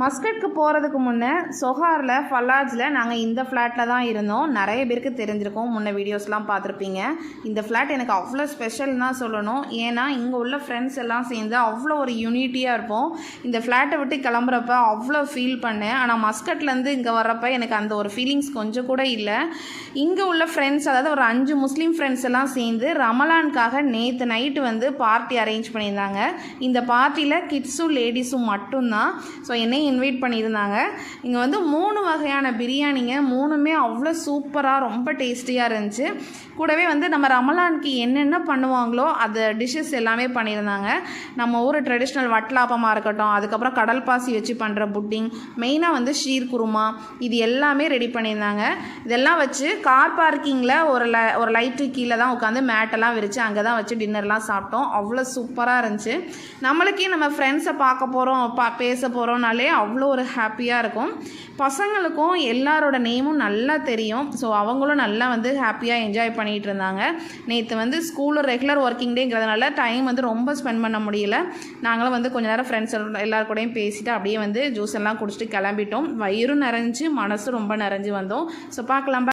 மஸ்கட்க்கு போகிறதுக்கு முன்னே சொஹாரில் ஃபலாஜில் நாங்கள் இந்த ஃப்ளாட்டில் தான் இருந்தோம். நிறைய பேருக்கு தெரிஞ்சிருக்கோம், முன்ன வீடியோஸ்லாம் பார்த்துருப்பீங்க. இந்த ஃப்ளாட் எனக்கு அவ்வளோ ஸ்பெஷல் தான் சொல்லணும். ஏன்னா இங்கே உள்ள ஃப்ரெண்ட்ஸ் எல்லாம் சேர்ந்து அவ்வளோ ஒரு யூனிட்டியாக இருப்போம். இந்த ஃப்ளாட்டை விட்டு கிளம்புறப்ப அவ்வளோ ஃபீல் பண்ணேன். ஆனால் மஸ்கட்லேருந்து இங்கே வர்றப்ப எனக்கு அந்த ஒரு ஃபீலிங்ஸ் கொஞ்சம் கூட இல்லை. இங்கே உள்ள ஃப்ரெண்ட்ஸ், அதாவது ஒரு 5 முஸ்லீம் ஃப்ரெண்ட்ஸ் எல்லாம் சேர்ந்து ரமலானுக்காக நேற்று நைட்டு வந்து பார்ட்டி அரேஞ்ச் பண்ணியிருந்தாங்க. இந்த பார்ட்டியில் கிட்ஸும் லேடிஸும் மட்டும்தான். ஸோ என்னை இன்வைட் பண்ணியிருந்தாங்க. இங்கே வந்து 3 வகையான பிரியாணிங்க, 3மே அவ்வளோ சூப்பராக ரொம்ப டேஸ்டியாக இருந்துச்சு. கூடவே வந்து நம்ம ரமலானுக்கு என்னென்ன பண்ணுவாங்களோ அது டிஷ்ஷஸ் எல்லாமே பண்ணியிருந்தாங்க. நம்ம ஊர் ட்ரெடிஷ்னல் வட்டலாப்பமாக இருக்கட்டும், அதுக்கப்புறம் கடல் பாசி வச்சு பண்ணுற புட்டிங், மெயினாக வந்து ஷீர் குருமா, இது எல்லாமே ரெடி பண்ணியிருந்தாங்க. இதெல்லாம் வச்சு கார் பார்க்கிங்கில் ஒரு லைட்டு கீழே தான் உட்காந்து மேட்டெல்லாம் விரித்து அங்கே தான் வச்சு டின்னர்லாம் சாப்பிட்டோம். அவ்வளோ சூப்பராக இருந்துச்சு. நம்மளுக்கே நம்ம ஃப்ரெண்ட்ஸை பார்க்க போகிறோம், பேச போகிறோம்னாலே அவ்வளோ ஒரு ஹாப்பியாக இருக்கும். பசங்களுக்கும் எல்லாரோட நேமும் நல்லா தெரியும். ஸோ அவங்களும் நல்லா வந்து ஹாப்பியாக என்ஜாய் பண்ணிகிட்டு இருந்தாங்க. நேற்று வந்து ஸ்கூலில் ரெகுலர் ஒர்க்கிங் டேங்கிறதுனால டைம் வந்து ரொம்ப ஸ்பெண்ட் பண்ண முடியல. நாங்களும் வந்து கொஞ்சம் நேரம் ஃப்ரெண்ட்ஸ் எல்லார் கூடயும் பேசிவிட்டு அப்படியே வந்து ஜூஸ் எல்லாம் குடிச்சிட்டு கிளம்பிட்டோம். வயிறும் நிறைஞ்சு மனசும் ரொம்ப நிறைஞ்சு வந்தோம். ஸோ பார்க்கலாம்.